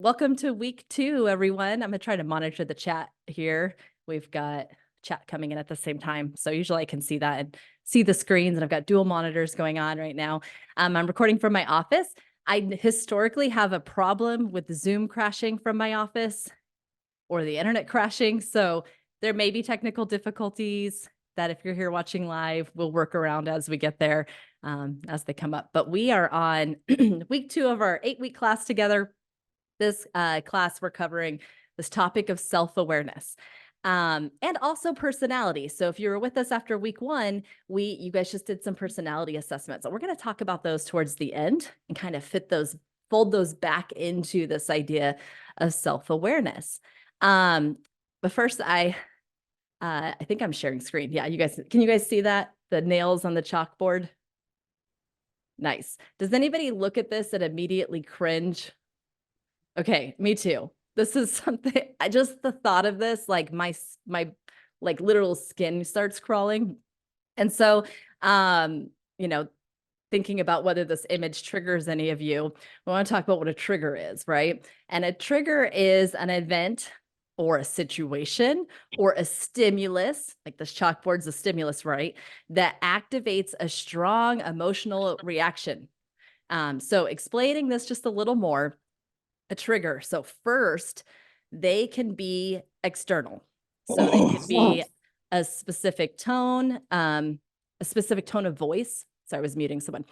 Welcome to week 2, everyone. I'm gonna try to monitor the chat here. We've got chat coming in at the same time. So usually I can see that and see the screens, and I've got dual monitors going on right now. I'm recording from my office. I historically have a problem with Zoom crashing from my office or the internet crashing. So there may be technical difficulties that if you're here watching live, we'll work around as we get there, as they come up. But we are on week 2 of our 8-week class together. This class, we're covering this topic of self-awareness and also personality. So if you were with us after week 1, you guys just did some personality assessments. So we're going to talk about those towards the end and kind of fold those back into this idea of self-awareness. But first, I think I'm sharing screen. Yeah, can you guys see that? The nails on the chalkboard? Nice. Does anybody look at this and immediately cringe? Okay, me too. This is something I just the thought of this, like my like literal skin starts crawling. And so, you know, thinking about whether this image triggers any of you, we want to talk about what a trigger is, right? And a trigger is an event or a situation or a stimulus, like this chalkboard's a stimulus, right? That activates a strong emotional reaction. So explaining this just a little more, a trigger. So first, they can be external. So they can be a specific tone of voice. Sorry, I was muting someone.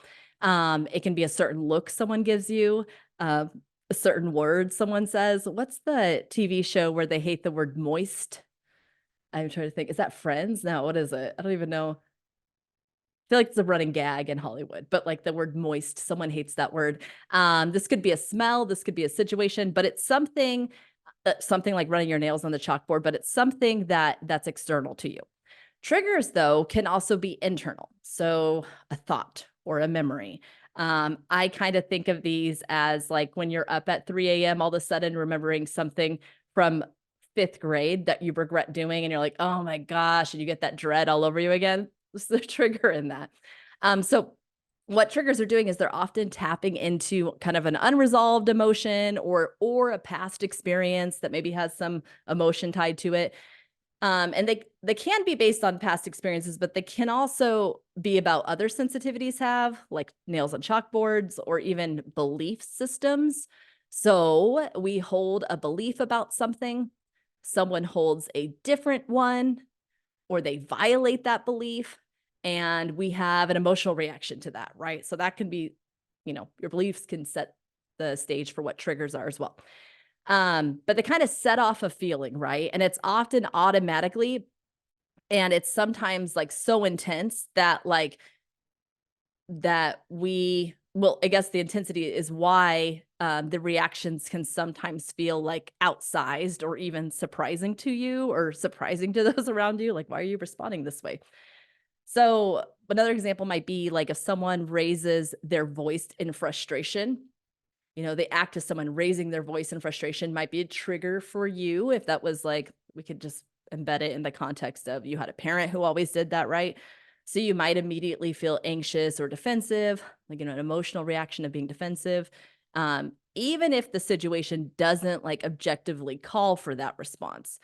It can be a certain look someone gives you, a certain word someone says. What's the TV show where they hate the word moist? I'm trying to think. Is that Friends? No, what is it? I don't even know. Feel like it's a running gag in Hollywood, but like the word moist, someone hates that word. This could be a smell, this could be a situation, but it's something like running your nails on the chalkboard, but it's something that's external to you. Triggers, though, can also be internal. So a thought or a memory. I kind of think of these as like when you're up at 3 a.m. all of a sudden remembering something from 5th grade that you regret doing, and you're like, oh my gosh, and you get that dread all over you again. This is the trigger in that. So what triggers are doing is they're often tapping into kind of an unresolved emotion or a past experience that maybe has some emotion tied to it. And they can be based on past experiences, but they can also be about other sensitivities have, like nails on chalkboards or even belief systems. So we hold a belief about something, someone holds a different one, or they violate that belief, and we have an emotional reaction to that, right? So that can be, your beliefs can set the stage for what triggers are as well. But they kind of set off a feeling, right? And it's often automatically, and it's sometimes like so intense that I guess the intensity is why the reactions can sometimes feel like outsized or even surprising to you or surprising to those around you. Like, why are you responding this way? So another example might be like if someone raises their voice in frustration, they act as someone raising their voice in frustration might be a trigger for you. If that was like, we could just embed it in the context of you had a parent who always did that, right? So you might immediately feel anxious or defensive, like, an emotional reaction of being defensive. Even if the situation doesn't like objectively call for that response,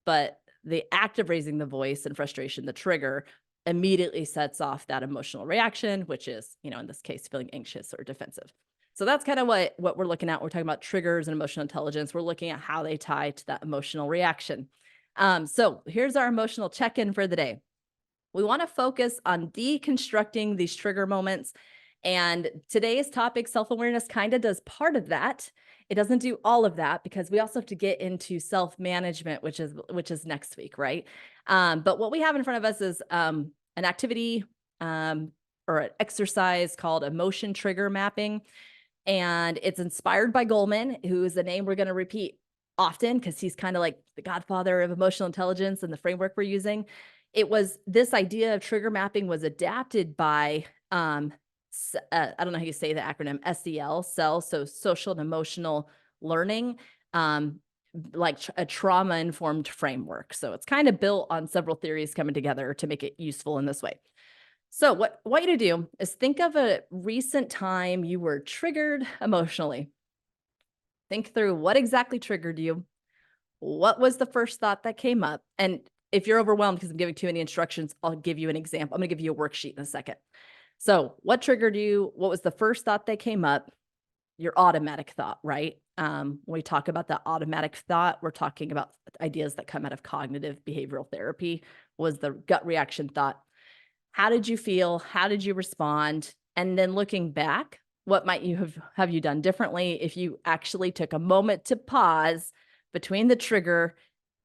but the act of raising the voice and frustration, the trigger, immediately sets off that emotional reaction, which is, in this case, feeling anxious or defensive. So that's kind of what we're looking at. We're talking about triggers and emotional intelligence. We're looking at how they tie to that emotional reaction. So here's our emotional check-in for the day. We want to focus on deconstructing these trigger moments. And today's topic, self-awareness, kind of does part of that. It doesn't do all of that because we also have to get into self-management, which is next week, right? But what we have in front of us is an activity or an exercise called emotion trigger mapping. And it's inspired by Goleman, who is a name we're going to repeat often because he's kind of like the godfather of emotional intelligence and the framework we're using. This idea of trigger mapping was adapted by, I don't know how you say the acronym, SEL, so social and emotional learning, like a trauma-informed framework. So it's kind of built on several theories coming together to make it useful in this way. So what I want you to do is think of a recent time you were triggered emotionally. Think through what exactly triggered you. What was the first thought that came up? And if you're overwhelmed because I'm giving too many instructions, I'll give you an example. I'm going to give you a worksheet in a second. So, what triggered you? What was the first thought that came up? Your automatic thought, right? When we talk about the automatic thought, we're talking about ideas that come out of cognitive behavioral therapy. Was the gut reaction thought? How did you feel? How did you respond? And then looking back, what might you have you done differently if you actually took a moment to pause between the trigger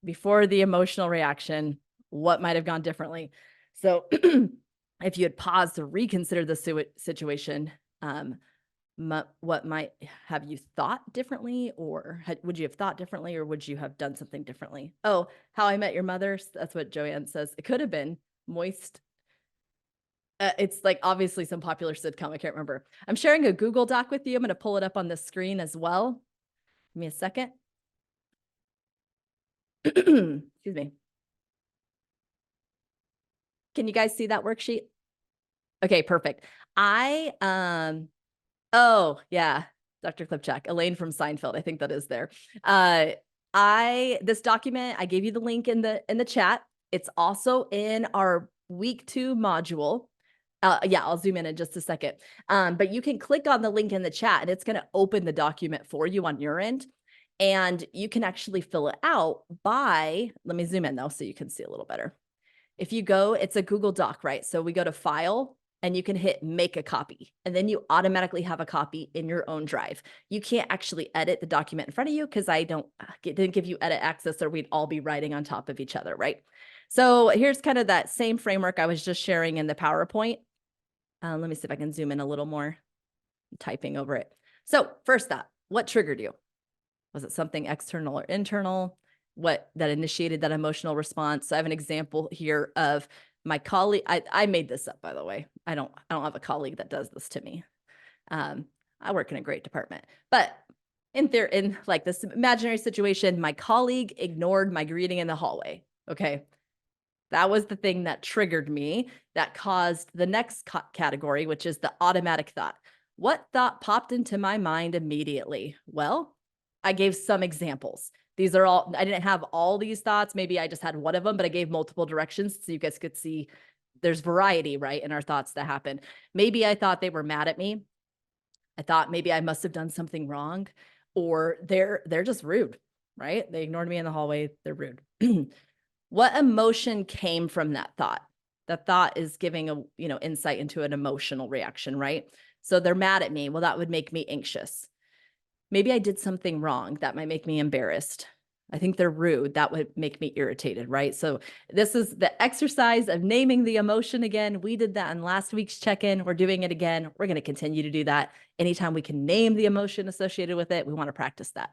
before the emotional reaction? What might have gone differently? So if you had paused to reconsider the situation, what might have you thought differently, or would you have thought differently, or would you have done something differently? Oh, How I Met Your Mother. That's what Joanne says. It could have been moist. It's like obviously some popular sitcom. I can't remember. I'm sharing a Google Doc with you. I'm going to pull it up on the screen as well. Give me a second. Excuse me. Can you guys see that worksheet? Okay, perfect. Oh yeah, Dr. Klipchak, Elaine from Seinfeld. I think that is there. This document, I gave you the link in the chat. It's also in our week 2 module. Yeah, I'll zoom in just a second. But you can click on the link in the chat and it's going to open the document for you on your end. And you can actually fill it out by, let me zoom in though, so you can see a little better. If you go, it's a Google Doc, right? So we go to File and you can hit Make a Copy. And then you automatically have a copy in your own drive. You can't actually edit the document in front of you because I didn't give you edit access, or we'd all be writing on top of each other, right? So here's kind of that same framework I was just sharing in the PowerPoint. Let me see if I can zoom in a little more. I'm typing over it. So first thought, what triggered you? Was it something external or internal? What that initiated that emotional response? So I have an example here of my colleague. I made this up, by the way. I don't have a colleague that does this to me. I work in a great department, but in like this imaginary situation, my colleague ignored my greeting in the hallway. Okay. That was the thing that triggered me, that caused the next category, which is the automatic thought. What thought popped into my mind immediately? Well, I gave some examples. These are all, I didn't have all these thoughts. Maybe I just had one of them, but I gave multiple directions so you guys could see there's variety, right, in our thoughts that happen. Maybe I thought they were mad at me. I thought maybe I must have done something wrong, or they're just rude, right? They ignored me in the hallway. They're rude. What emotion came from that thought? The thought is giving a, insight into an emotional reaction, right? So they're mad at me. Well, that would make me anxious. Maybe I did something wrong that might make me embarrassed. I think they're rude. That would make me irritated, right? So this is the exercise of naming the emotion again. We did that in last week's check-in. We're doing it again. We're going to continue to do that. Anytime we can name the emotion associated with it, we want to practice that.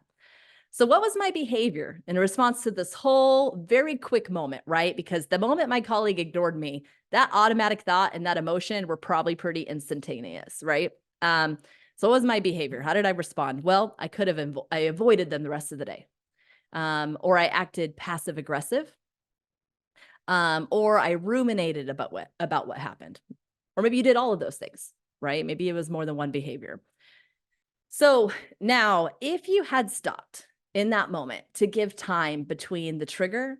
So what was my behavior in response to this whole very quick moment, right? Because the moment my colleague ignored me, that automatic thought and that emotion were probably pretty instantaneous, right? So what was my behavior? How did I respond? Well, I could have I avoided them the rest of the day. Or I acted passive aggressive. Or I ruminated about what happened. Or maybe you did all of those things, right? Maybe it was more than one behavior. So now, if you had stopped in that moment to give time between the trigger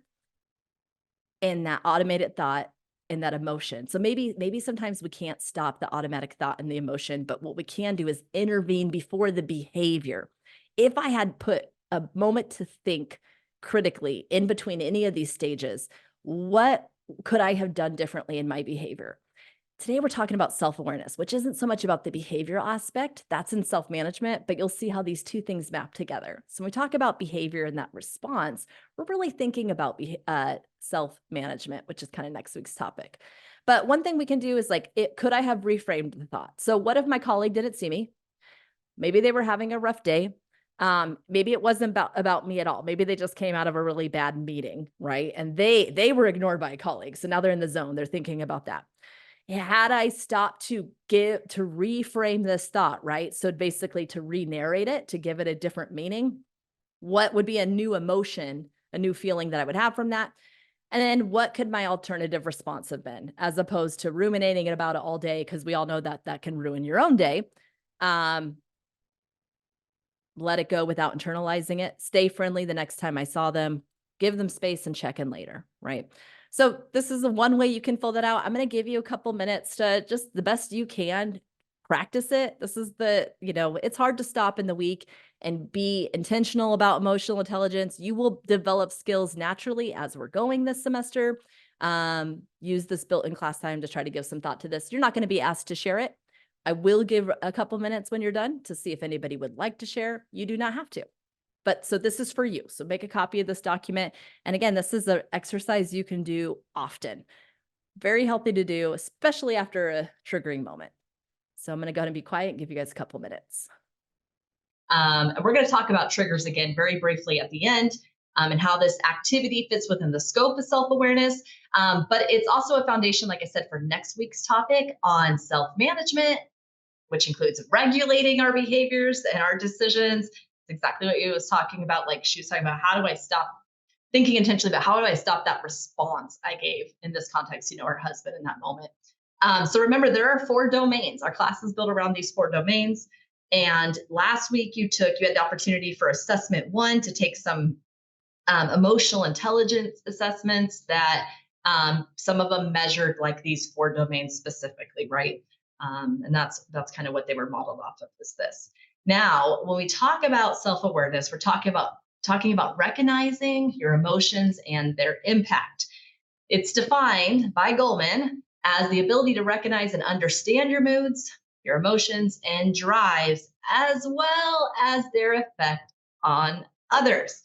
and that automated thought and that emotion. So maybe sometimes we can't stop the automatic thought and the emotion, but what we can do is intervene before the behavior. If I had put a moment to think critically in between any of these stages, what could I have done differently in my behavior? Today, we're talking about self-awareness, which isn't so much about the behavioral aspect. That's in self-management, but you'll see how these two things map together. So when we talk about behavior and that response, we're really thinking about self-management, which is kind of next week's topic. But one thing we can do is could I have reframed the thought? So what if my colleague didn't see me? Maybe they were having a rough day. Maybe it wasn't about me at all. Maybe they just came out of a really bad meeting, right? And they were ignored by a colleague. So now they're in the zone. They're thinking about that. Had I stopped to reframe this thought, right? So basically to re-narrate it, to give it a different meaning, what would be a new emotion, a new feeling that I would have from that? And then what could my alternative response have been, as opposed to ruminating about it all day? Because we all know that that can ruin your own day. let it go without internalizing it, stay friendly the next time I saw them, give them space and check in later, right? So this is the one way you can fill that out. I'm going to give you a couple minutes to just the best you can practice it. This is it's hard to stop in the week and be intentional about emotional intelligence. You will develop skills naturally as we're going this semester. Use this built-in class time to try to give some thought to this. You're not going to be asked to share it. I will give a couple minutes when you're done to see if anybody would like to share. You do not have to. But so this is for you. So make a copy of this document. And again, this is an exercise you can do often. Very healthy to do, especially after a triggering moment. So I'm going to go ahead and be quiet and give you guys a couple minutes. And we're going to talk about triggers again very briefly at the end, and how this activity fits within the scope of self-awareness. But it's also a foundation, like I said, for next week's topic on self-management, which includes regulating our behaviors and our decisions. It's exactly what you was talking about. Like she was talking about, how do I stop thinking intentionally about how do I stop that response I gave in this context, her husband in that moment. So remember, there are 4 domains. Our class is built around these 4 domains. And last week you had the opportunity for assessment 1 to take some emotional intelligence assessments that some of them measured like these 4 domains specifically, right? And that's kind of what they were modeled off of this. Now, when we talk about self-awareness, we're talking about recognizing your emotions and their impact. It's defined by Goleman as the ability to recognize and understand your moods, your emotions, and drives, as well as their effect on others.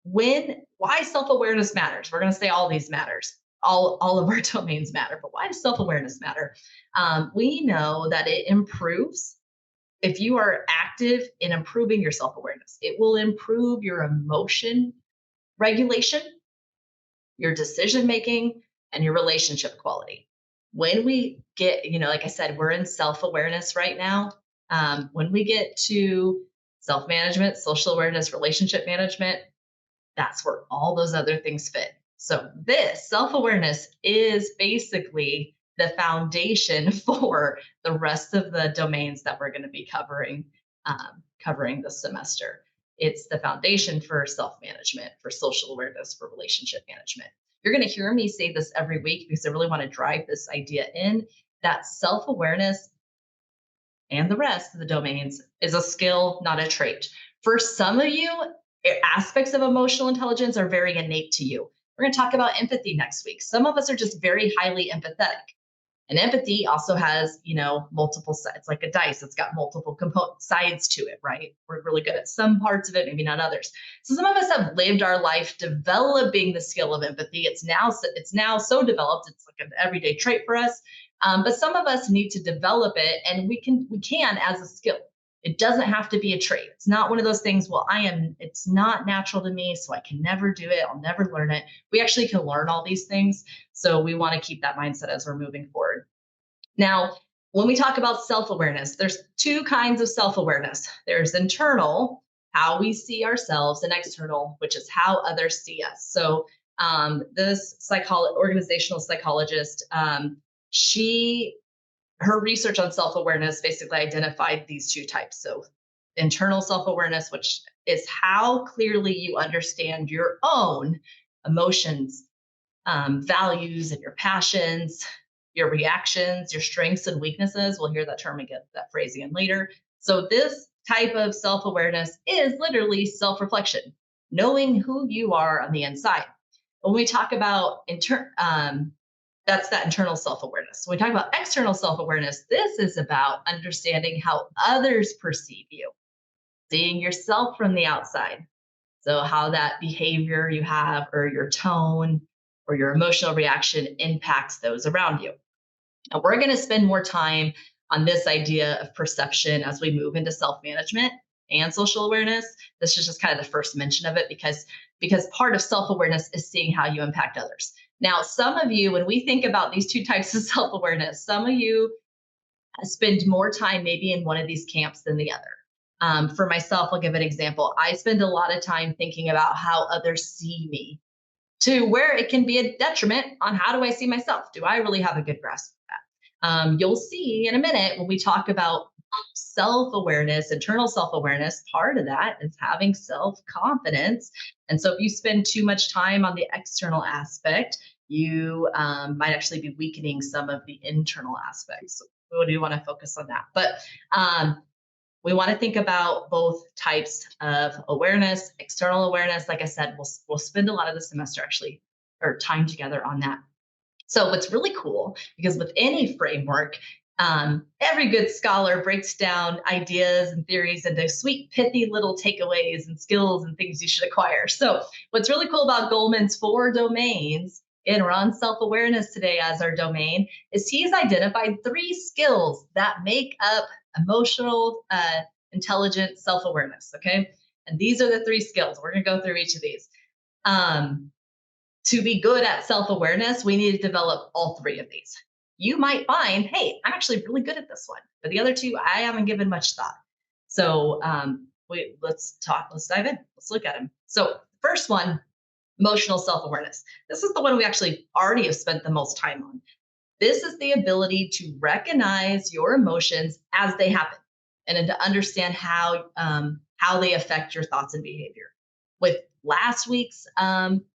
Why self-awareness matters. We're going to say all these matters. All of our domains matter, but why does self-awareness matter? We know that it improves. If you are active in improving your self-awareness, it will improve your emotion regulation, your decision making, and your relationship quality. When we get, like I said, we're in self-awareness right now. When we get to self-management, social awareness, relationship management, that's where all those other things fit. So this self-awareness is basically the foundation for the rest of the domains that we're going to be covering this semester. It's the foundation for self-management, for social awareness, for relationship management. You're going to hear me say this every week because I really want to drive this idea in that self-awareness and the rest of the domains is a skill, not a trait. For some of you, aspects of emotional intelligence are very innate to you. We're going to talk about empathy next week. Some of us are just very highly empathetic. And empathy also has, multiple sides. It's like a dice. It's got multiple sides to it, right? We're really good at some parts of it, maybe not others. So some of us have lived our life developing the skill of empathy. It's now so developed. It's like an everyday trait for us. But some of us need to develop it, and we can as a skill. It doesn't have to be a trait. It's not one of those things, it's not natural to me, so I can never do it. I'll never learn it. We actually can learn all these things. So we want to keep that mindset as we're moving forward. Now, when we talk about self-awareness, there's 2 kinds of self-awareness. There's internal, how we see ourselves, and external, which is how others see us. So this organizational psychologist, her research on self-awareness basically identified these 2 types. So internal self-awareness, which is how clearly you understand your own emotions, values, and your passions, your reactions, your strengths and weaknesses. We'll hear that term again, that phrase again later. So this type of self-awareness is literally self-reflection, knowing who you are on the inside. When we talk about that's that internal self-awareness. When we talk about external self-awareness, this is about understanding how others perceive you, seeing yourself from the outside. So how that behavior you have, or your tone, or your emotional reaction impacts those around you. And we're going to spend more time on this idea of perception as we move into self-management and social awareness. This is just kind of the first mention of it because part of self-awareness is seeing how you impact others. Now, some of you, when we think about these 2 types of self-awareness, some of you spend more time maybe in one of these camps than the other. For myself, I'll give an example. I spend a lot of time thinking about how others see me, to where it can be a detriment on how do I see myself? Do I really have a good grasp of that? You'll see in a minute when we talk about self-awareness, internal self-awareness, part of that is having self-confidence. And so if you spend too much time on the external aspect, you might actually be weakening some of the internal aspects. So we do want to focus on that. But um, we want to think about both types of awareness, external awareness. Like I said, we'll spend a lot of the semester actually or time together on that. So what's really cool, because with any framework, every good scholar breaks down ideas and theories into sweet, pithy little takeaways and skills and things you should acquire. So what's really cool about Goleman's 4 domains, and we're on self-awareness today as our domain, is he's identified 3 skills that make up emotional, intelligent self-awareness. Okay. And these are the 3 skills. We're going to go through each of these. Um, to be good at self awareness, we need to develop all 3 of these. You might find, hey, I'm actually really good at this one, but the other 2, I haven't given much thought. So let's dive in. Let's look at them. So, first one, emotional self awareness. This is the one we actually already have spent the most time on. This is the ability to recognize your emotions as they happen and then to understand how they affect your thoughts and behavior. With last week's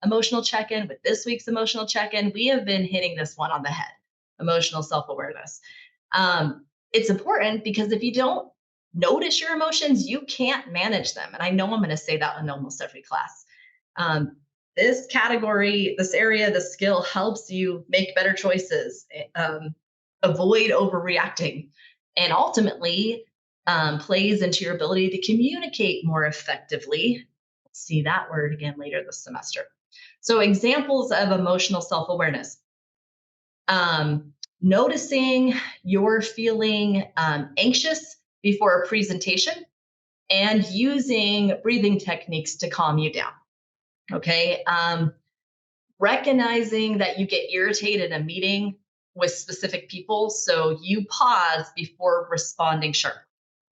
emotional check in, with this week's emotional check in, we have been hitting this one on the head, emotional self awareness. It's important because if you don't notice your emotions, you can't manage them. And I know I'm going to say that in almost every class. Um, this category, this area, the skill helps you make better choices, avoid overreacting, and ultimately plays into your ability to communicate more effectively. See that word again later this semester. So, examples of emotional self awareness: noticing you're feeling anxious before a presentation and using breathing techniques to calm you down. Okay. Recognizing that you get irritated in a meeting with specific people. So you pause before responding sharply.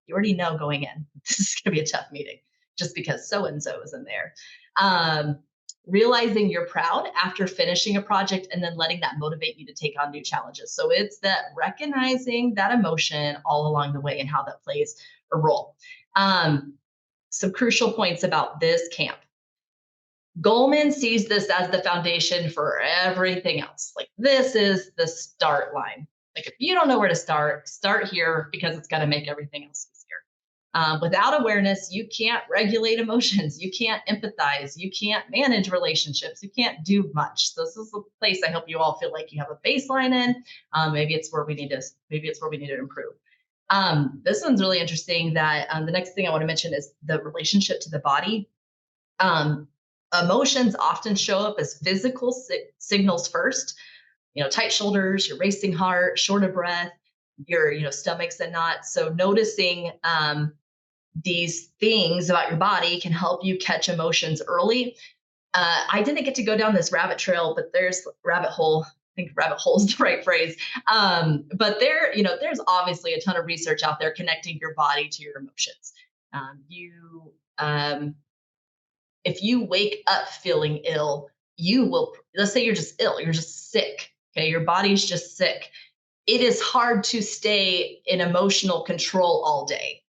You already know going in, this is going to be a tough meeting just because so and so is in there. Um, Realizing you're proud after finishing a project and then letting that motivate you to take on new challenges. So it's that recognizing that emotion all along the way and how that plays a role. Some crucial points about this camp. Goleman sees this as the foundation for everything else. Like, this is the start line. Like, if you don't know where to start here because it's going to make everything else easier. Without awareness, you can't regulate emotions. You can't empathize. You can't manage relationships. You can't do much. So this is the place I hope you all feel like you have a baseline in. Maybe it's where we need to improve. This one's really interesting. That the next thing I want to mention is the relationship to the body. Emotions often show up as physical signals first. Tight shoulders, your racing heart, short of breath, your stomachs and knots. So noticing these things about your body can help you catch emotions early. I didn't get to go down this rabbit trail, but there's rabbit hole. I think rabbit hole is the right phrase. There's obviously a ton of research out there connecting your body to your emotions. If you wake up feeling ill, you will, let's say you're just ill, you're just sick. Okay. Your body's just sick. It is hard to stay in emotional control all day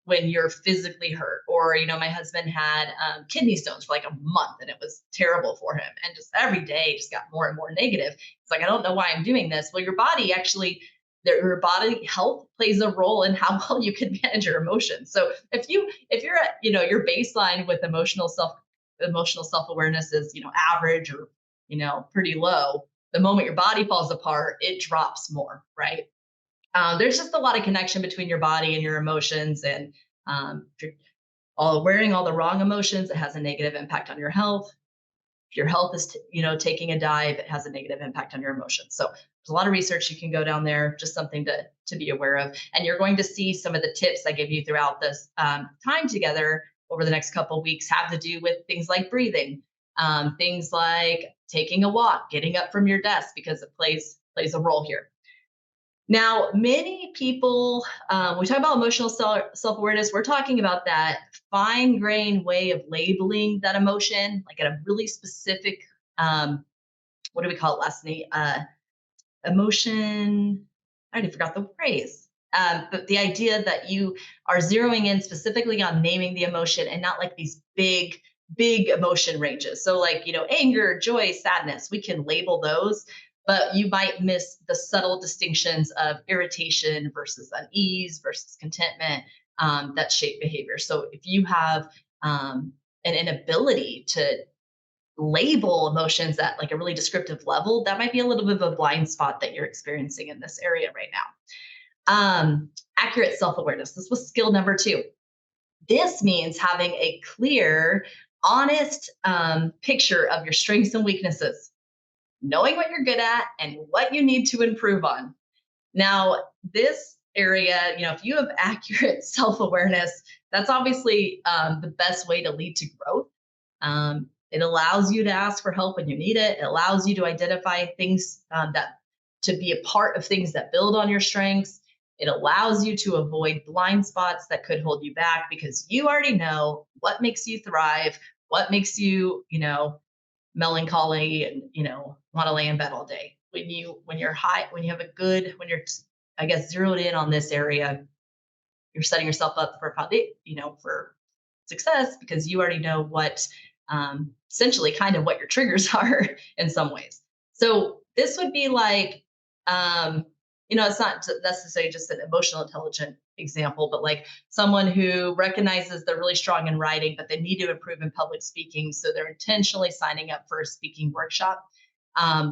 when you're physically hurt. Or, my husband had kidney stones for like a month and it was terrible for him. And just every day just got more and more negative. It's like, I don't know why I'm doing this. Well, your body actually, your body health plays a role in how well you can manage your emotions. So if you're at, your baseline with emotional self-awareness is, average or, pretty low, the moment your body falls apart, it drops more, right? There's just a lot of connection between your body and your emotions. And if you're wearing all the wrong emotions, it has a negative impact on your health. If your health is, taking a dive, it has a negative impact on your emotions. So there's a lot of research you can go down there, just something to be aware of. And you're going to see some of the tips I give you throughout this time together over the next couple of weeks have to do with things like breathing, things like taking a walk, getting up from your desk, because it plays a role here. Now, many people, we talk about emotional self-awareness, we're talking about that fine-grained way of labeling that emotion, like at a really specific, what do we call it, Leslie? Emotion, I already forgot the phrase. But the idea that you are zeroing in specifically on naming the emotion and not like these big emotion ranges. So like, anger, joy, sadness, we can label those, but you might miss the subtle distinctions of irritation versus unease versus contentment, that shape behavior. So if you have an inability to label emotions at like a really descriptive level, that might be a little bit of a blind spot that you're experiencing in this area right now. Accurate self awareness. This was skill number two. This means having a clear, honest picture of your strengths and weaknesses, knowing what you're good at and what you need to improve on. Now, this area, if you have accurate self awareness, that's obviously the best way to lead to growth. It allows you to ask for help when you need it. It allows you to identify things that to be a part of things that build on your strengths. It allows you to avoid blind spots that could hold you back because you already know what makes you thrive, what makes you, melancholy and, want to lay in bed all day. When you're high, when you have a good, when you're, I guess, zeroed in on this area, you're setting yourself up for for success because you already know what essentially kind of what your triggers are in some ways. So this would be like, it's not necessarily just an emotional intelligent example, but like someone who recognizes they're really strong in writing, but they need to improve in public speaking. So they're intentionally signing up for a speaking workshop.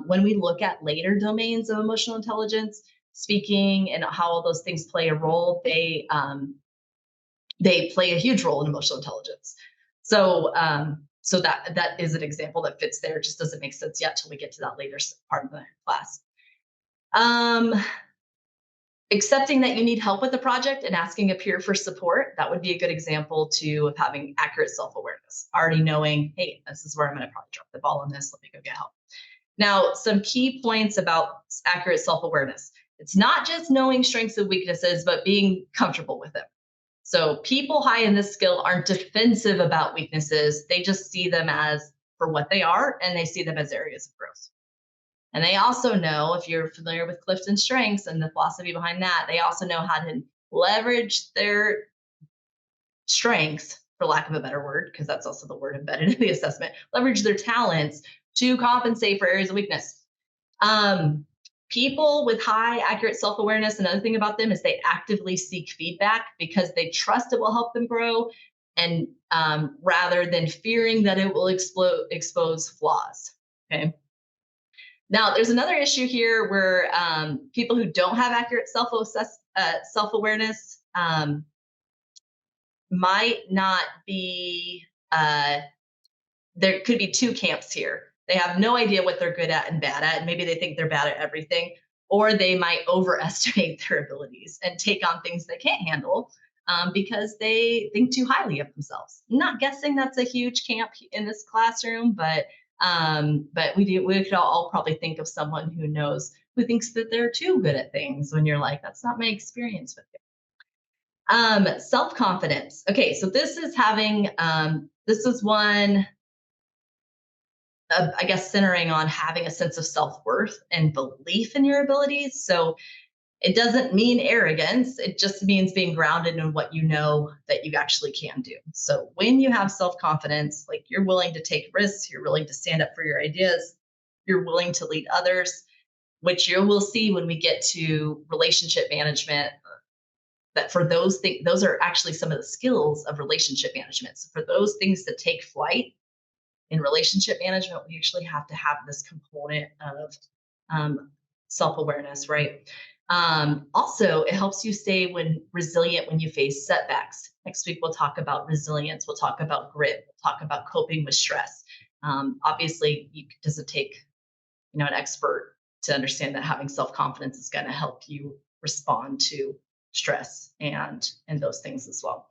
When we look at later domains of emotional intelligence, speaking and how all those things play a role, they play a huge role in emotional intelligence. So that is an example that fits there. It just doesn't make sense yet till we get to that later part of the class. Um, Accepting that you need help with the project and asking a peer for support, that would be a good example too of having accurate self-awareness. Already knowing, hey, this is where I'm going to probably drop the ball on this. Let me go get help. Now, some key points about accurate self-awareness. It's not just knowing strengths and weaknesses, but being comfortable with them. So people high in this skill aren't defensive about weaknesses. They just see them as for what they are, and they see them as areas of growth. And they also know, if you're familiar with Clifton Strengths and the philosophy behind that, they also know how to leverage their strengths, for lack of a better word, because that's also the word embedded in the assessment, leverage their talents to compensate for areas of weakness. People with high accurate self-awareness, another thing about them is they actively seek feedback because they trust it will help them grow, and rather than fearing that it will expose flaws. Okay. Now, there's another issue here where people who don't have accurate self-awareness might not be. There could be two camps here. They have no idea what they're good at and bad at, and maybe they think they're bad at everything, or they might overestimate their abilities and take on things they can't handle because they think too highly of themselves. I'm not guessing that's a huge camp in this classroom, but we could all probably think of someone who thinks that they're too good at things when you're like, that's not my experience with you. Self-confidence. Okay, so this is one, I guess, centering on having a sense of self-worth and belief in your abilities. So it doesn't mean arrogance. It just means being grounded in what you know that you actually can do. So when you have self-confidence, like you're willing to take risks, you're willing to stand up for your ideas, you're willing to lead others, which you will see when we get to relationship management, that for those things, those are actually some of the skills of relationship management. So for those things to take flight in relationship management, we actually have to have this component of self-awareness, right? Also, it helps you stay resilient when you face setbacks. Next week, we'll talk about resilience. We'll talk about grit. We'll talk about coping with stress. Obviously, it doesn't take an expert to understand that having self-confidence is going to help you respond to stress and those things as well.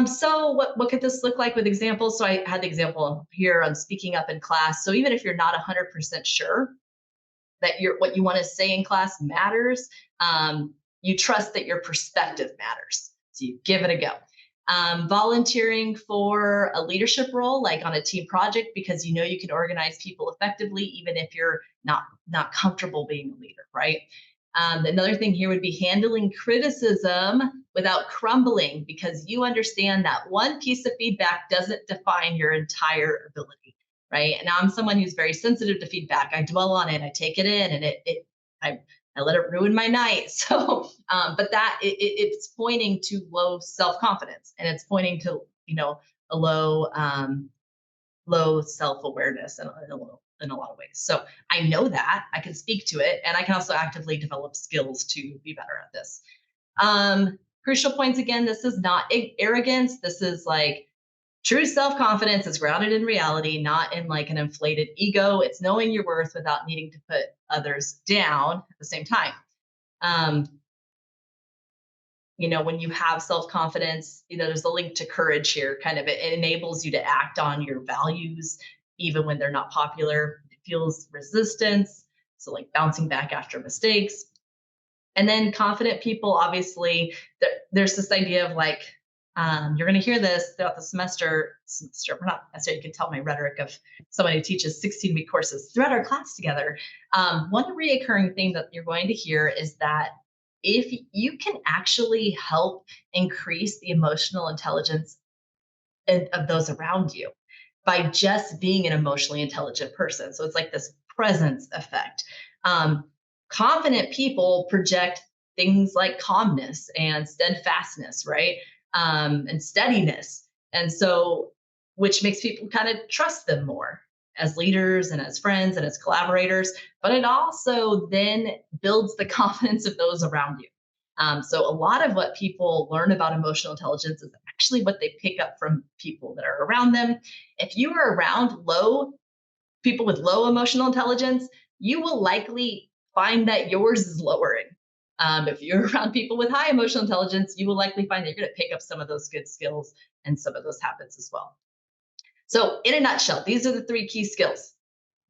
So what could this look like with examples? So I had the example here on speaking up in class. So even if you're not 100% sure that what you want to say in class matters, you trust that your perspective matters. So you give it a go. Volunteering for a leadership role, like on a team project, because you know you can organize people effectively, even if you're not comfortable being a leader, right? Another thing here would be handling criticism without crumbling, because you understand that one piece of feedback doesn't define your entire ability, right? And I'm someone who's very sensitive to feedback. I dwell on it, I take it in, and I let it ruin my night. So, but it's pointing to low self confidence, and it's pointing to a low self awareness in a lot of ways. So I know that I can speak to it, and I can also actively develop skills to be better at this. Crucial points again, this is not arrogance. This is like true self confidence is grounded in reality, not in like an inflated ego. It's knowing your worth without needing to put others down at the same time. Um, when you have self confidence, there's a link to courage here. Kind of, it enables you to act on your values, even when they're not popular. It feels resistance. So, like bouncing back after mistakes. And then confident people, obviously, there's this idea of like, you're going to hear this throughout the semester. We're not necessarily, you can tell my rhetoric of someone who teaches 16-week courses throughout our class together. One reoccurring thing that you're going to hear is that if you can actually help increase the emotional intelligence of those around you by just being an emotionally intelligent person. So it's like this presence effect. Confident people project things like calmness and steadfastness, right? And steadiness. And so, which makes people kind of trust them more as leaders and as friends and as collaborators. But it also then builds the confidence of those around you. So a lot of what people learn about emotional intelligence is actually what they pick up from people that are around them. If you are around people with low emotional intelligence, you will likely find that yours is lowering. If you're around people with high emotional intelligence, you will likely find that you're going to pick up some of those good skills and some of those habits as well. So, in a nutshell, these are the 3 key skills.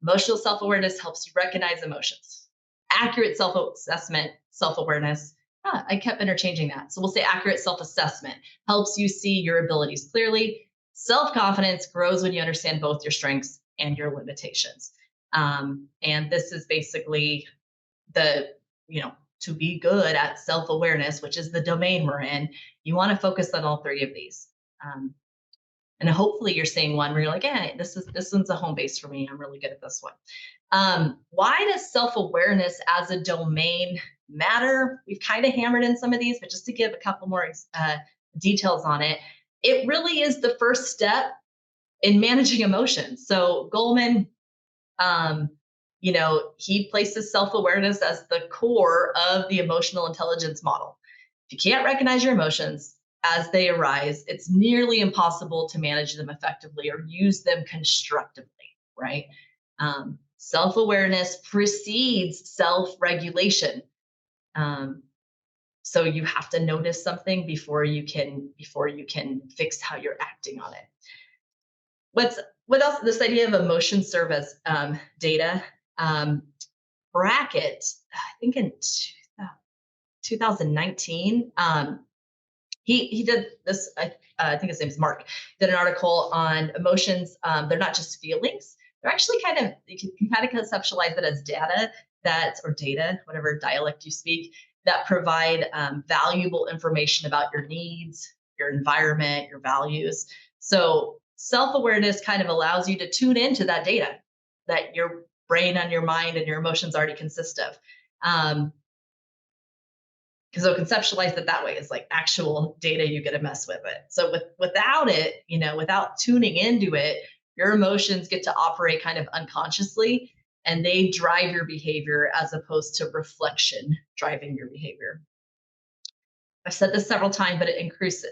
Emotional self awareness helps you recognize emotions. Accurate self assessment, self awareness. I kept interchanging that. So, we'll say accurate self assessment helps you see your abilities clearly. Self confidence grows when you understand both your strengths and your limitations. And this is basically to be good at self awareness, which is the domain we're in, you want to focus on all 3 of these. Um, and hopefully you're seeing one where you're like, hey, this one's a home base for me. I'm really good at this one. Why does self-awareness as a domain matter? We've kind of hammered in some of these, but just to give a couple more details on it, it really is the first step in managing emotions. So Goleman, he places self-awareness as the core of the emotional intelligence model. If you can't recognize your emotions as they arise, it's nearly impossible to manage them effectively or use them constructively, right? Self-awareness precedes self-regulation. So you have to notice something before you can fix how you're acting on it. What else? This idea of emotions serve as data. Brackett, I think in 2019, he did this. I think his name is Mark. Did an article on emotions. They're not just feelings. They're actually you can kind of conceptualize it as data, whatever dialect you speak, that provide valuable information about your needs, your environment, your values. So self-awareness kind of allows you to tune into that data that your brain and your mind and your emotions already consist of. Because they'll conceptualize it that way. It's like actual data you get to mess with it. So without it, without tuning into it, your emotions get to operate kind of unconsciously, and they drive your behavior as opposed to reflection driving your behavior. I've said this several times, but it increases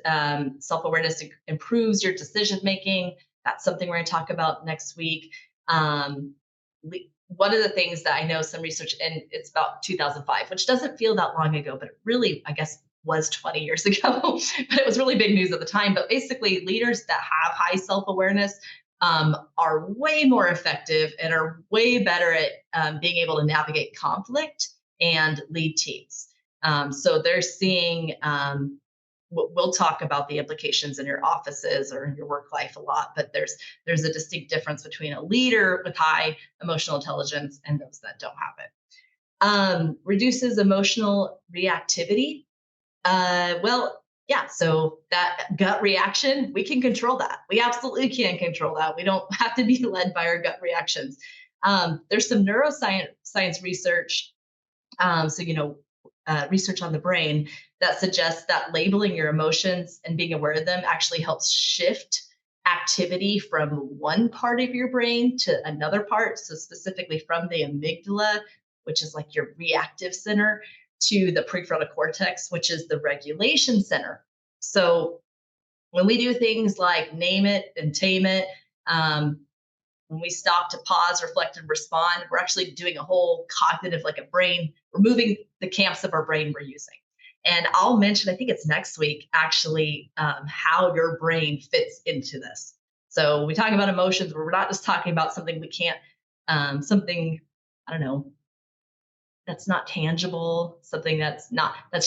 self-awareness, improves your decision making. That's something we're going to talk about next week. One of the things that I know some research, and it's about 2005, which doesn't feel that long ago, but it really, I guess, was 20 years ago, but it was really big news at the time. But basically, leaders that have high self-awareness are way more effective and are way better at being able to navigate conflict and lead teams. So they're seeing, we'll talk about the implications in your offices or in your work life a lot, but there's a distinct difference between a leader with high emotional intelligence and those that don't have it. Reduces emotional reactivity. Well, yeah, so that gut reaction, we can control that. We absolutely can control that. We don't have to be led by our gut reactions. There's some neuroscience science research, so research on the brain that suggests that labeling your emotions and being aware of them actually helps shift activity from one part of your brain to another part. So specifically from the amygdala, which is like your reactive center, to the prefrontal cortex, which is the regulation center. So when we do things like name it and tame it, um, when we stop to pause, reflect, and respond, we're actually doing a whole cognitive, like a brain, removing the camps of our brain we're using. And I'll mention, I think it's next week, actually, how your brain fits into this. So we talk about emotions, where we're not just talking about something we can't, something, I don't know, that's not tangible, something that's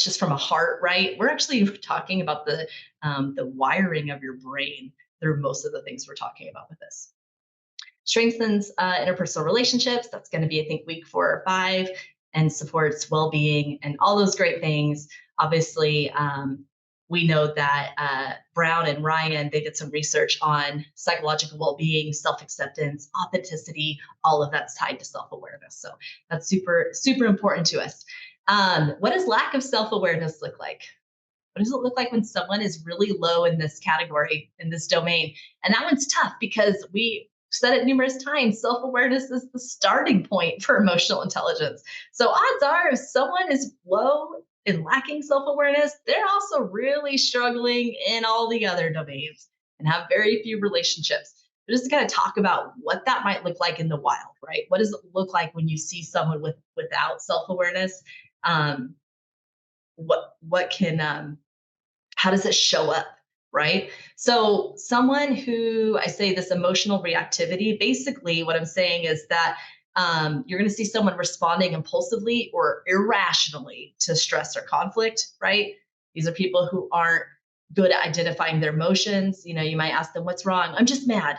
just from a heart, right? We're actually talking about the wiring of your brain through most of the things we're talking about with this. Strengthens interpersonal relationships. That's going to be, I think, week 4 or 5, and supports well-being and all those great things. Obviously, we know that Brown and Ryan, they did some research on psychological well-being, self-acceptance, authenticity. All of that's tied to self-awareness. So that's super, super important to us. What does lack of self-awareness look like? What does it look like when someone is really low in this category, in this domain? And that one's tough because we said it numerous times, self-awareness is the starting point for emotional intelligence. So odds are if someone is low and lacking self-awareness, they're also really struggling in all the other domains and have very few relationships. We're just going to talk about what that might look like in the wild, right? What does it look like when you see someone without self-awareness? What can how does it show up, right? So someone who, I say, this emotional reactivity, basically what I'm saying is that you're going to see someone responding impulsively or irrationally to stress or conflict, right? These are people who aren't good at identifying their emotions. You might ask them, what's wrong? I'm just mad.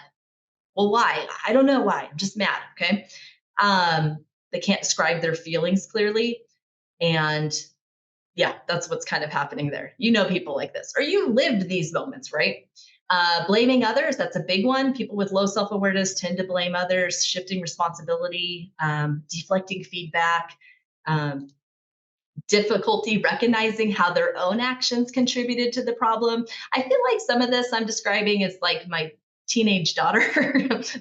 Well, why? I don't know why. I'm just mad. Okay. They can't describe their feelings clearly. And yeah, that's what's kind of happening there. People like this, or you lived these moments, right? Blaming others, that's a big one. People with low self awareness tend to blame others, shifting responsibility, deflecting feedback, um, difficulty recognizing how their own actions contributed to the problem. I feel like some of this I'm describing is like my teenage daughter.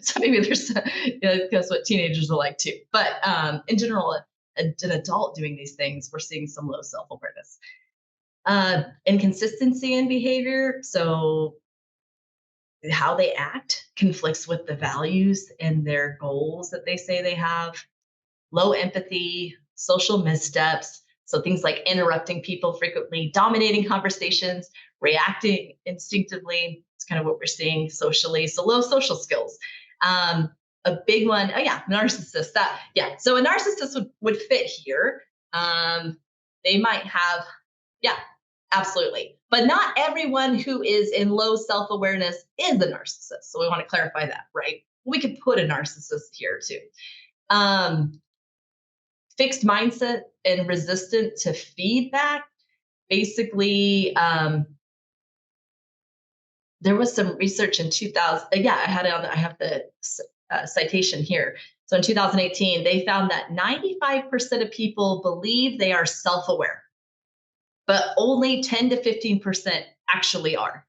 So maybe there's, that's what teenagers are like too. But in general, an adult doing these things, we're seeing some low self awareness. Inconsistency in behavior. So how they act conflicts with the values and their goals that they say they have. Low empathy, social missteps. So things like interrupting people frequently, dominating conversations, reacting instinctively. It's kind of what we're seeing socially. So low social skills. A big one, oh yeah, narcissist. So a narcissist would fit here. They might have, yeah, absolutely. But not everyone who is in low self-awareness is a narcissist. So we want to clarify that, right? We could put a narcissist here too. Fixed mindset and resistant to feedback. Basically, there was some research in 2000. Yeah, I have the citation here. So in 2018, they found that 95% of people believe they are self-aware, but only 10 to 15% actually are.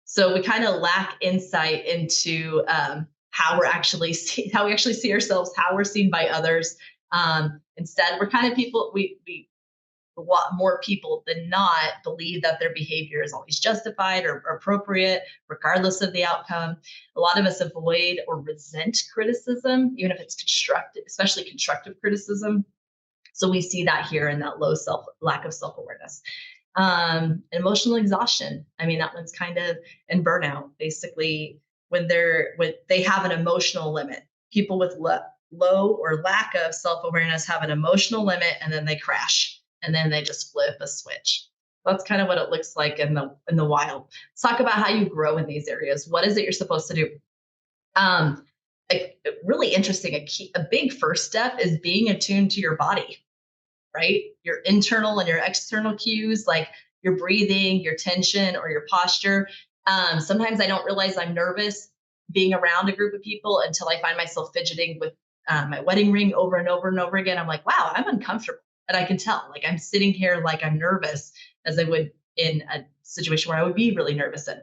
So we kind of lack insight into how we actually see ourselves, how we're seen by others. Instead, we're kind of people, we a lot more people than not believe that their behavior is always justified or appropriate, regardless of the outcome. A lot of us avoid or resent criticism, even if it's constructive, especially constructive criticism. So we see that here in that lack of self-awareness. Emotional exhaustion. I mean, that one's kind of in burnout, basically when they have an emotional limit. People with low or lack of self-awareness have an emotional limit and then they crash and then they just flip a switch. That's kind of what it looks like in the wild. Let's talk about how you grow in these areas. What is it you're supposed to do? really interesting. A big first step is being attuned to your body, right? Your internal and your external cues, like your breathing, your tension, or your posture. Sometimes I don't realize I'm nervous being around a group of people until I find myself fidgeting with my wedding ring over and over and over again. I'm like, wow, I'm uncomfortable. And I can tell, like, I'm sitting here like I'm nervous as I would in a situation where I would be really nervous in.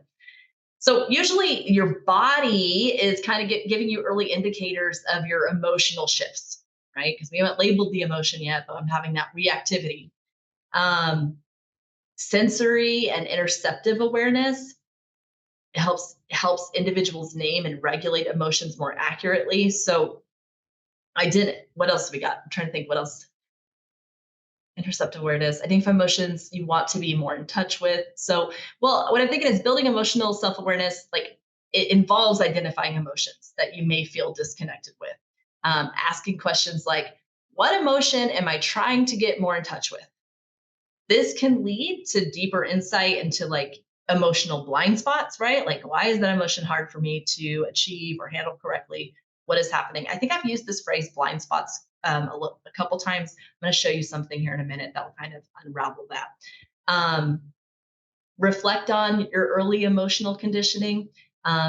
So usually your body is kind of giving you early indicators of your emotional shifts, right? Because we haven't labeled the emotion yet, but I'm having that reactivity. Um, Sensory and interoceptive awareness helps individuals name and regulate emotions more accurately. So I did it. What else do we got? I'm trying to think what else. Intercept awareness, identify emotions you want to be more in touch with. So, well, what I'm thinking is building emotional self awareness, like it involves identifying emotions that you may feel disconnected with. Asking questions like, what emotion am I trying to get more in touch with? This can lead to deeper insight into like emotional blind spots, right? Like, why is that emotion hard for me to achieve or handle correctly? What is happening? I think I've used this phrase blind spots a couple times. I'm going to show you something here in a minute that will kind of unravel that. Um, Reflect on your early emotional conditioning,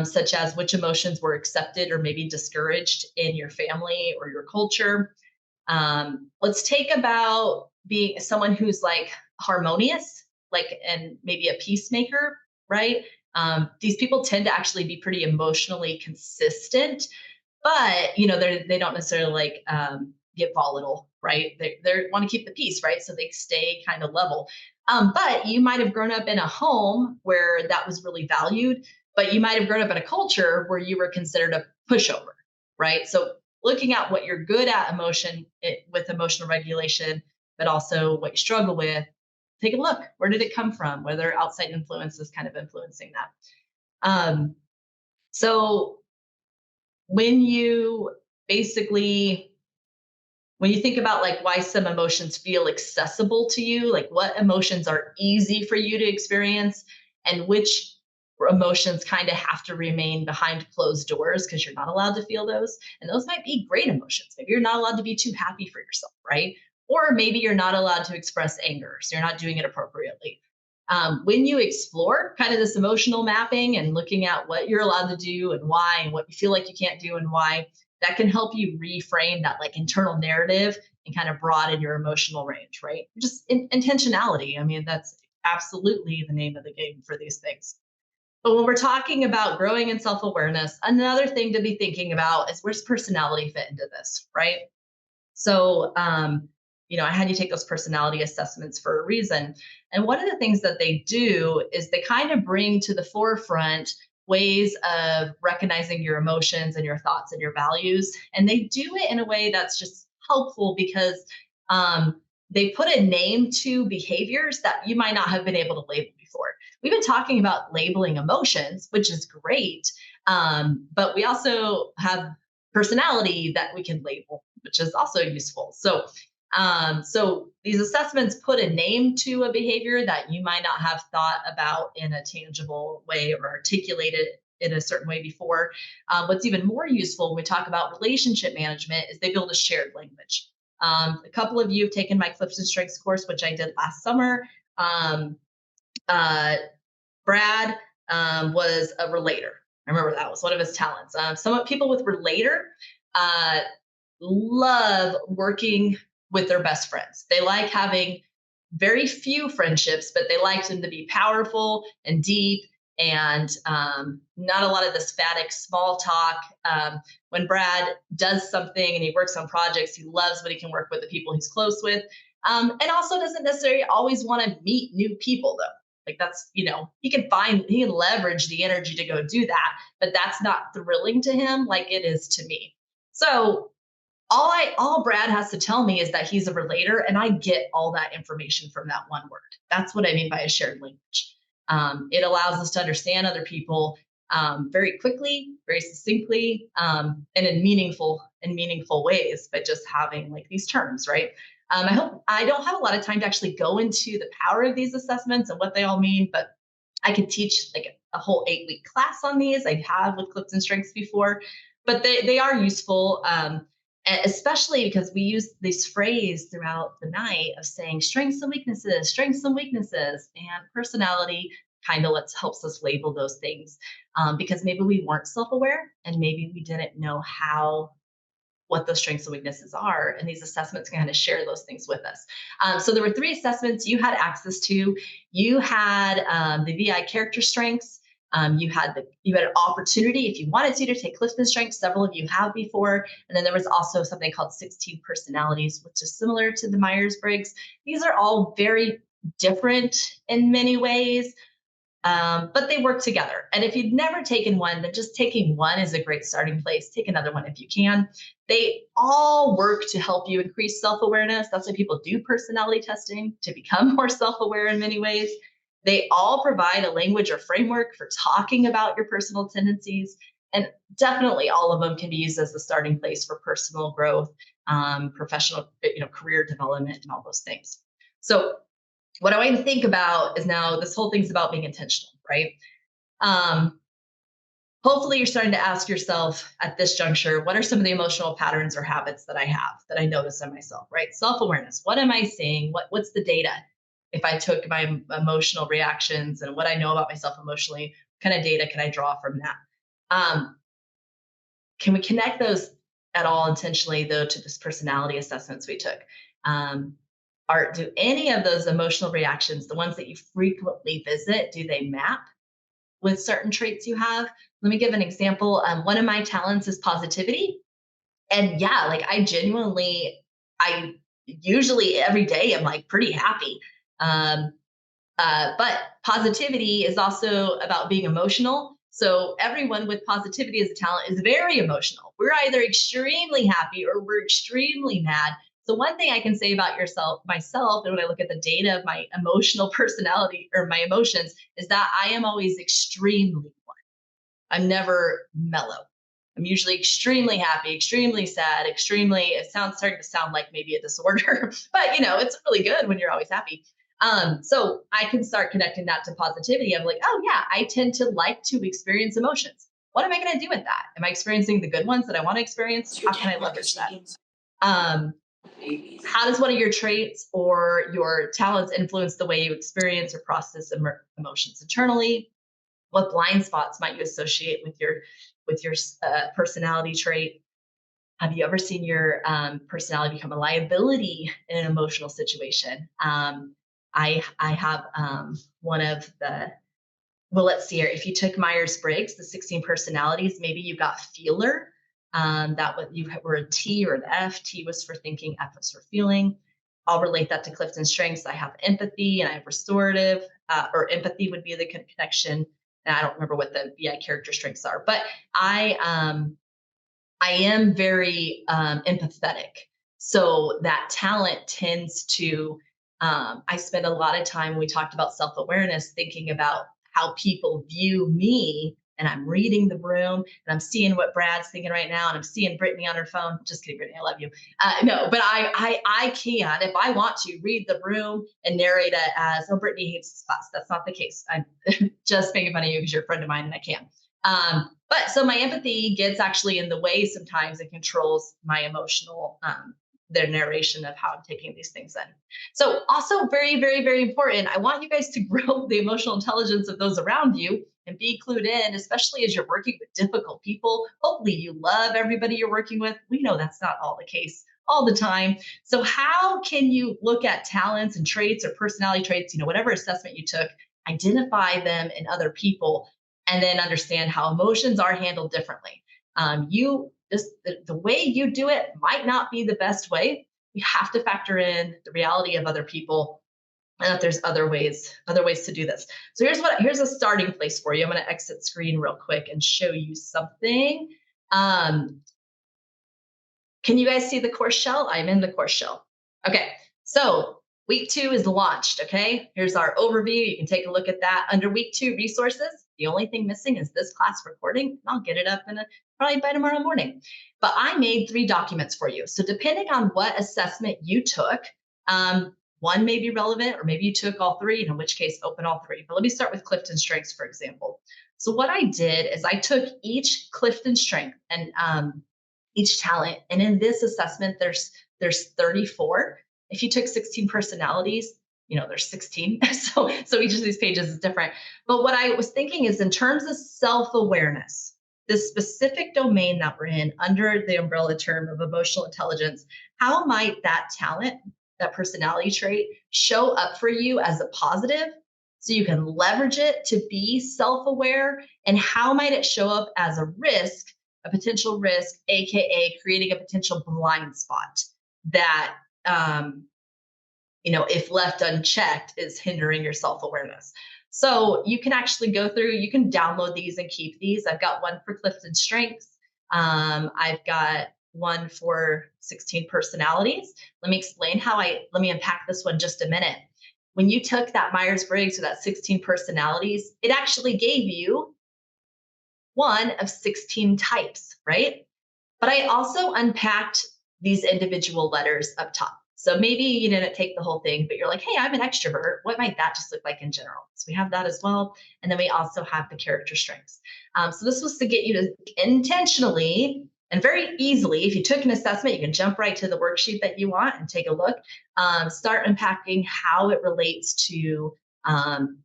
such as which emotions were accepted or maybe discouraged in your family or your culture. Let's take about being someone who's like harmonious, like, and maybe a peacemaker, right? These people tend to actually be pretty emotionally consistent, but they don't necessarily like get volatile, right? They want to keep the peace, right? So they stay kind of level. But you might have grown up in a home where that was really valued, but you might have grown up in a culture where you were considered a pushover, right? So looking at what you're good at with emotional regulation, but also what you struggle with, take a look. Where did it come from? Whether outside influence is kind of influencing that. So when you basically when you think about like why some emotions feel accessible to you, like what emotions are easy for you to experience and which emotions kind of have to remain behind closed doors because you're not allowed to feel those. And those might be great emotions. Maybe you're not allowed to be too happy for yourself, right? Or maybe you're not allowed to express anger, so you're not doing it appropriately. When you explore kind of this emotional mapping and looking at what you're allowed to do and why, and what you feel like you can't do and why, that can help you reframe that like internal narrative and kind of broaden your emotional range, right? Just intentionality. I mean, that's absolutely the name of the game for these things. But when we're talking about growing in self awareness, another thing to be thinking about is where's personality fit into this, right? So, I had you take those personality assessments for a reason. And one of the things that they do is they kind of bring to the forefront ways of recognizing your emotions and your thoughts and your values. And they do it in a way that's just helpful because they put a name to behaviors that you might not have been able to label before. We've been talking about labeling emotions, which is great. But we also have personality that we can label, which is also useful. So these assessments put a name to a behavior that you might not have thought about in a tangible way or articulated in a certain way before. What's even more useful when we talk about relationship management is they build a shared language. A couple of you have taken my Clifton Strengths course, which I did last summer. Um, uh, Brad was a relator. I remember that was one of his talents. Some people with relator uh, love working with their best friends. They like having very few friendships, but they like them to be powerful and deep and not a lot of this static small talk. When Brad does something and he works on projects, he loves when he can work with the people he's close with. And also doesn't necessarily always want to meet new people though. Like that's, he can leverage the energy to go do that, but that's not thrilling to him like it is to me. So all Brad has to tell me is that he's a relator, and I get all that information from that one word. That's what I mean by a shared language. It allows us to understand other people very quickly, very succinctly, and in meaningful ways by just having like these terms, right? I hope I don't have a lot of time to actually go into the power of these assessments and what they all mean, but I could teach like a whole 8-week class on these. I have with Clifton Strengths before. but they are useful, especially because we use this phrase throughout the night of saying strengths and weaknesses, and personality kind of helps us label those things, because maybe we weren't self-aware and maybe we didn't know how what those strengths and weaknesses are. And these assessments can kind of share those things with us. So there were three assessments you had access to. You had the VI character strengths. You had an opportunity if you wanted to take Clifton strengths. Several of you have before, and then there was also something called 16 personalities, which is similar to the Myers Briggs. These are all very different in many ways, but they work together. And if you've never taken one, then just taking one is a great starting place. Take another one if you can. They all work to help you increase self-awareness. That's why people do personality testing, to become more self-aware in many ways. They all provide a language or framework for talking about your personal tendencies. And definitely all of them can be used as the starting place for personal growth, professional, career development, and all those things. So what I want to think about is, now this whole thing's about being intentional, right? Um, Hopefully you're starting to ask yourself at this juncture, what are some of the emotional patterns or habits that I have that I notice in myself, right? Self-awareness. What am I seeing? What's the data? If I took my emotional reactions and what I know about myself emotionally, what kind of data can I draw from that? Can we connect those at all intentionally, though, to this personality assessments we took? Do any of those emotional reactions, the ones that you frequently visit, do they map with certain traits you have? Let me give an example. One of my talents is positivity. And yeah, like I usually every day am like pretty happy. Um, but positivity is also about being emotional. So everyone with positivity as a talent is very emotional. We're either extremely happy or we're extremely mad. So one thing I can say about myself, and when I look at the data of my emotional personality or my emotions, is that I am always extremely one. I'm never mellow. I'm usually extremely happy, extremely sad, it sounds starting to sound like maybe a disorder, but it's really good when you're always happy. So I can start connecting that to positivity. I'm like, oh yeah, I tend to like to experience emotions. What am I going to do with that? Am I experiencing the good ones that I want to experience? How can I leverage that? Um, how does one of your traits or your talents influence the way you experience or process emotions internally? What blind spots might you associate with your personality trait? Have you ever seen your personality become a liability in an emotional situation? I have one of the, well, let's see here. If you took Myers Briggs, the 16 personalities, maybe you got feeler. That what you were a T or an F. T was for thinking, F was for feeling. I'll relate that to Clifton strengths. I have empathy and I have restorative, or empathy would be the connection. And I don't remember what the VI character strengths are, but I am very empathetic. So that talent tends to, I spend a lot of time when we talked about self awareness thinking about how people view me. And I'm reading the room and I'm seeing what Brad's thinking right now. And I'm seeing Brittany on her phone. Just kidding, Brittany, I love you. No, but I can, if I want to, read the room and narrate it as, oh, Brittany hates this class. That's not the case. I'm just making fun of you because you're a friend of mine and I can. But so my empathy gets actually in the way sometimes. It controls my emotional, their narration of how I'm taking these things in. So also very, very, very important. I want you guys to grow the emotional intelligence of those around you and be clued in, especially as you're working with difficult people. Hopefully you love everybody you're working with. We know that's not all the case all the time. So how can you look at talents and traits or personality traits, whatever assessment you took, identify them in other people, and then understand how emotions are handled differently. The way you do it might not be the best way. You have to factor in the reality of other people and that there's other ways to do this. So here's a starting place for you. I'm going to exit screen real quick and show you something. Can you guys see the course shell? I'm in the course shell. Okay, so week 2 is launched, okay? Here's our overview. You can take a look at that. Under week 2 resources, the only thing missing is this class recording. I'll get it up probably by tomorrow morning. But I made 3 documents for you. So depending on what assessment you took, one may be relevant, or maybe you took all three, and in which case, open all three. But let me start with Clifton Strengths, for example. So what I did is I took each Clifton Strength and each talent, and in this assessment, there's 34. If you took 16 personalities, there's 16. So each of these pages is different. But what I was thinking is, in terms of self-awareness, this specific domain that we're in under the umbrella term of emotional intelligence, how might that talent, that personality trait, show up for you as a positive so you can leverage it to be self-aware? And how might it show up as a risk, a potential risk, AKA creating a potential blind spot that, if left unchecked, is hindering your self-awareness? So you can actually go through, you can download these and keep these. I've got one for Clifton Strengths. I've got one for 16 personalities. Let me unpack this one just a minute. When you took that Myers-Briggs or that 16 personalities, it actually gave you one of 16 types, right? But I also unpacked these individual letters up top. So maybe you didn't take the whole thing, but you're like, hey, I'm an extrovert. What might that just look like in general? So we have that as well. And then we also have the character strengths. So this was to get you to intentionally and very easily, if you took an assessment, you can jump right to the worksheet that you want and take a look, start unpacking how it relates to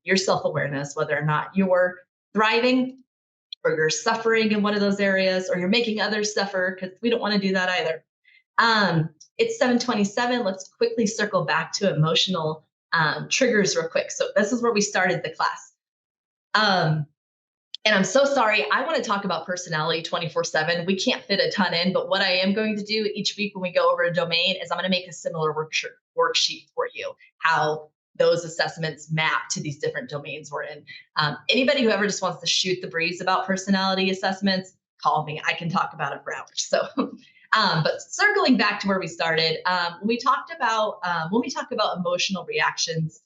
your self-awareness, whether or not you're thriving or you're suffering in one of those areas, or you're making others suffer, because we don't want to do that either. It's 7:27. Let's quickly circle back to emotional triggers real quick. So this is where we started the class. And I'm so sorry. I want to talk about personality 24/7. We can't fit a ton in, but what I am going to do each week when we go over a domain is I'm going to make a similar worksheet for you, how those assessments map to these different domains we're in. Anybody who ever just wants to shoot the breeze about personality assessments, call me. I can talk about it for hours. So, but circling back to where we started, when we talk about emotional reactions,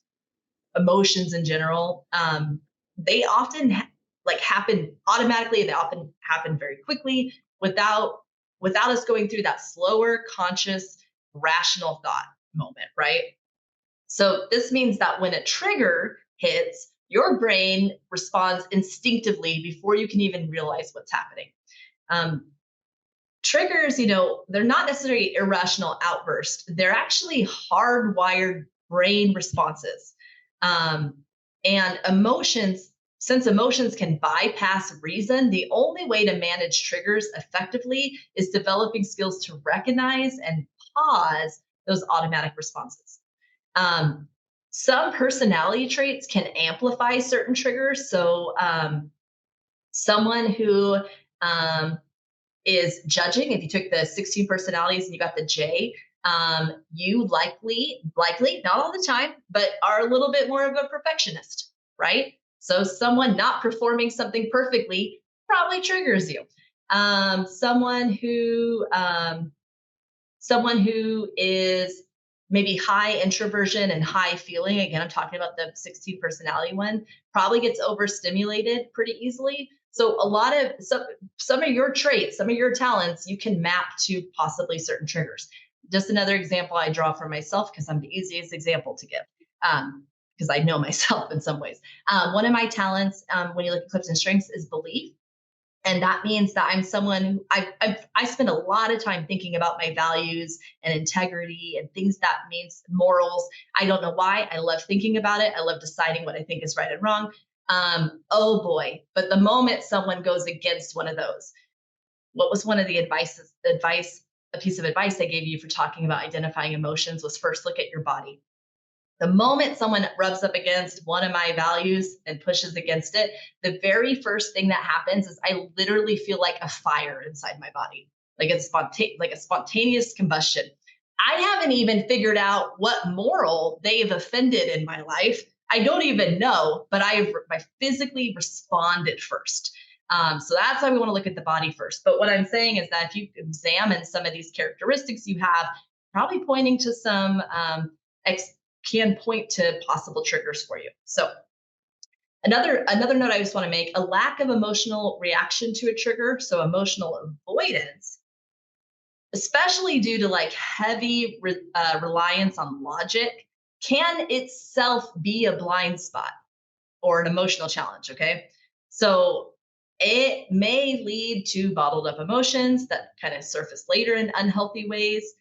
emotions in general, they often happen automatically. They often happen very quickly without us going through that slower, conscious, rational thought moment, right? So this means that when a trigger hits, your brain responds instinctively before you can even realize what's happening. Triggers, they're not necessarily irrational outbursts. They're actually hardwired brain responses. And since emotions can bypass reason, the only way to manage triggers effectively is developing skills to recognize and pause those automatic responses. Some personality traits can amplify certain triggers. So someone who is judging, if you took the 16 personalities and you got the J, you likely, not all the time, but are a little bit more of a perfectionist, right? So someone not performing something perfectly probably triggers you. Someone who is maybe high introversion and high feeling, again, I'm talking about the 16 personality one, probably gets overstimulated pretty easily. So some of your traits, some of your talents, you can map to possibly certain triggers. Just another example I draw for myself, because I'm the easiest example to give, because I know myself in some ways. One of my talents, when you look at Clifton Strengths, is belief. And that means that I'm someone who I spend a lot of time thinking about my values and integrity and things that means morals. I don't know why. I love thinking about it. I love deciding what I think is right and wrong. Oh boy. But the moment someone goes against one of those, what was one of the a piece of advice I gave you for talking about identifying emotions was first look at your body. The moment someone rubs up against one of my values and pushes against it, the very first thing that happens is I literally feel like a fire inside my body, like a spontaneous combustion. I haven't even figured out what moral they've offended in my life. I don't even know, but I physically responded first. So that's why we want to look at the body first. But what I'm saying is that if you examine some of these characteristics you have, probably pointing to some can point to possible triggers for you. So another note I just want to make, a lack of emotional reaction to a trigger, so emotional avoidance, especially due to heavy reliance on logic, can itself be a blind spot or an emotional challenge. Okay. So it may lead to bottled up emotions that kind of surface later in unhealthy ways,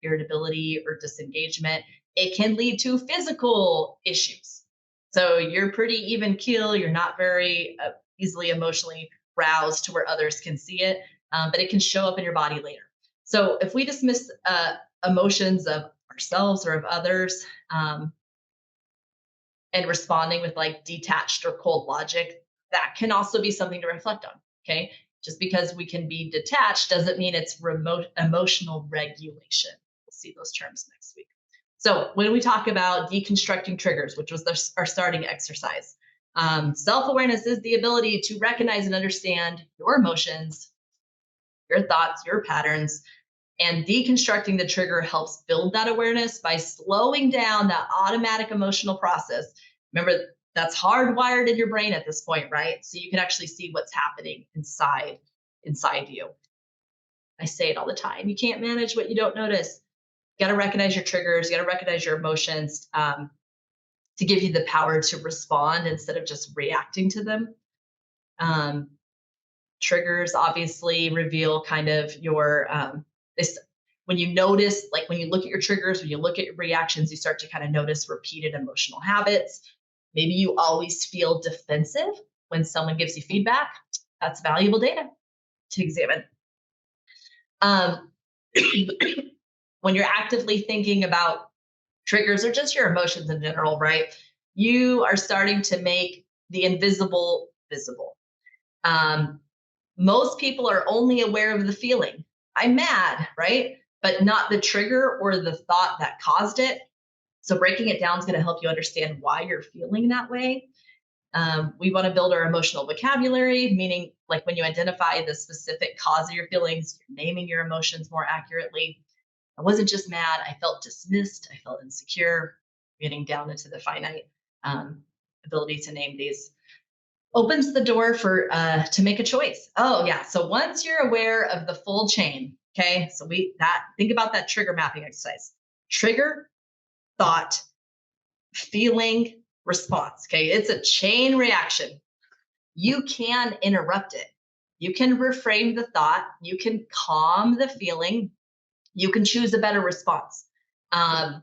irritability or disengagement. It can lead to physical issues. So you're pretty even keel, you're not very easily emotionally roused to where others can see it, but it can show up in your body later. So if we dismiss emotions of ourselves or of others, and responding with like detached or cold logic, that can also be something to reflect on. Okay. Just because we can be detached doesn't mean it's remote emotional regulation. We'll see those terms next week. So, when we talk about deconstructing triggers, which was our starting exercise, self awareness is the ability to recognize and understand your emotions, your thoughts, your patterns, and deconstructing the trigger helps build that awareness by slowing down that automatic emotional process. Remember, that's hardwired in your brain at this point, right? So you can actually see what's happening inside you. I say it all the time. You can't manage what you don't notice. You got to recognize your triggers. You got to recognize your emotions to give you the power to respond instead of just reacting to them. Um, Triggers obviously reveal kind of your this when you notice, like when you look at your triggers, when you look at your reactions, you start to kind of notice repeated emotional habits. Maybe you always feel defensive when someone gives you feedback. That's valuable data to examine. um, when you're actively thinking about triggers or just your emotions in general, right, you are starting to make the invisible visible. um, Most people are only aware of the feeling. I'm mad, right? But not the trigger or the thought that caused it. So breaking it down is going to help you understand why you're feeling that way. We want to build our emotional vocabulary, meaning like when you identify the specific cause of your feelings, you're naming your emotions more accurately. I wasn't just mad, I felt dismissed, I felt insecure, getting down into the finite ability to name these opens the door for to make a choice. Oh yeah. So once you're aware of the full chain, okay. So think about that trigger mapping exercise. Trigger, thought, feeling, response. Okay. It's a chain reaction. You can interrupt it. You can reframe the thought. You can calm the feeling. You can choose a better response. Um,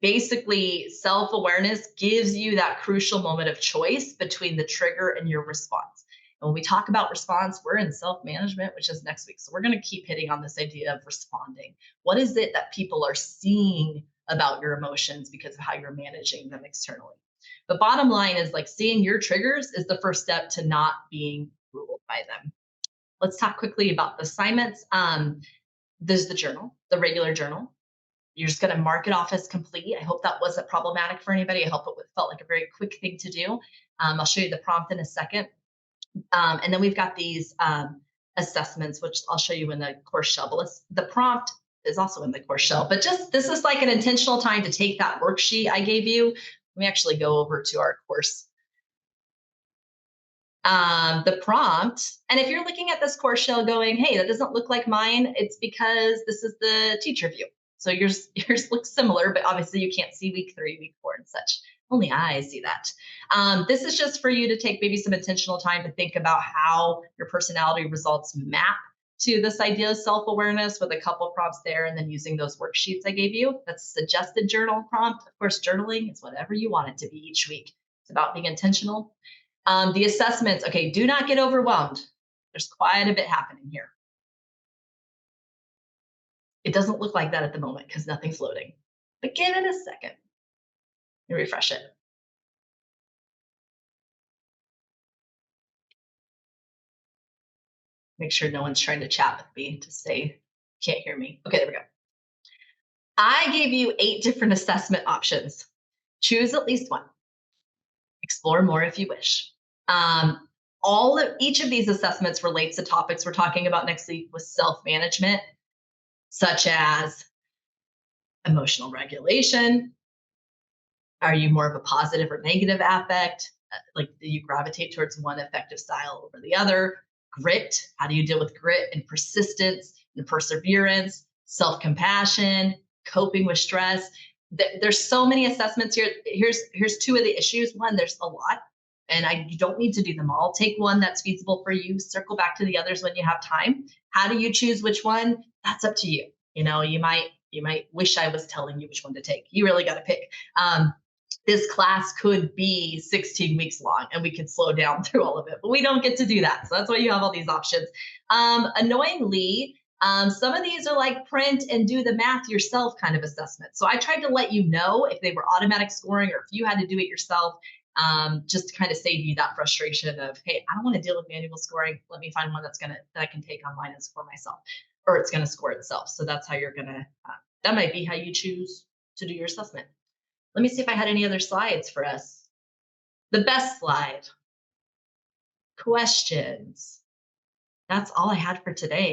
Basically, self awareness gives you that crucial moment of choice between the trigger and your response. And when we talk about response, we're in self management, which is next week. So we're going to keep hitting on this idea of responding. What is it that people are seeing about your emotions because of how you're managing them externally? The bottom line is like seeing your triggers is the first step to not being ruled by them. Let's talk quickly about the assignments. There's the journal, the regular journal. You're just going to mark it off as complete. I hope that wasn't problematic for anybody. I hope it felt like a very quick thing to do. I'll show you the prompt in a second. And then we've got these assessments, which I'll show you in the course shell. But the prompt is also in the course shell. But just this is like an intentional time to take that worksheet I gave you. Let me actually go over to our course. The prompt. And if you're looking at this course shell going, hey, that doesn't look like mine, it's because this is the teacher view. So yours looks similar, but obviously you can't see week 3, week 4, and such. Only I see that. This is just for you to take maybe some intentional time to think about how your personality results map to this idea of self-awareness with a couple prompts there, and then using those worksheets I gave you. That's a suggested journal prompt. Of course, journaling is whatever you want it to be each week. It's about being intentional. The assessments, okay, do not get overwhelmed. There's quite a bit happening here. It doesn't look like that at the moment because nothing's loading, but give it a second and refresh it. Make sure no one's trying to chat with me to say, can't hear me. Okay, there we go. I gave you 8 different assessment options. Choose at least one. Explore more if you wish. Each of these assessments relates to topics we're talking about next week with self-management, such as emotional regulation. Are you more of a positive or negative affect? Like, do you gravitate towards one affective style over the other? Grit. How do you deal with grit and persistence and perseverance? Self compassion, coping with stress. there's so many assessments here. Here's two of the issues. One, there's a lot, and you don't need to do them all. Take one that's feasible for you. Circle back to the others when you have time. How do you choose which one? That's up to you. You might wish I was telling you which one to take. You really got to pick. This class could be 16 weeks long and we could slow down through all of it, but we don't get to do that. So that's why you have all these options. Annoyingly, some of these are like print and do the math yourself kind of assessments. So I tried to let you know if they were automatic scoring or if you had to do it yourself, just to kind of save you that frustration of, hey, I don't want to deal with manual scoring. Let me find one that I can take online and score myself, or it's going to score itself. So that's how you're going to, that might be how you choose to do your assessment. Let me see if I had any other slides for us. The best slide. Questions. That's all I had for today.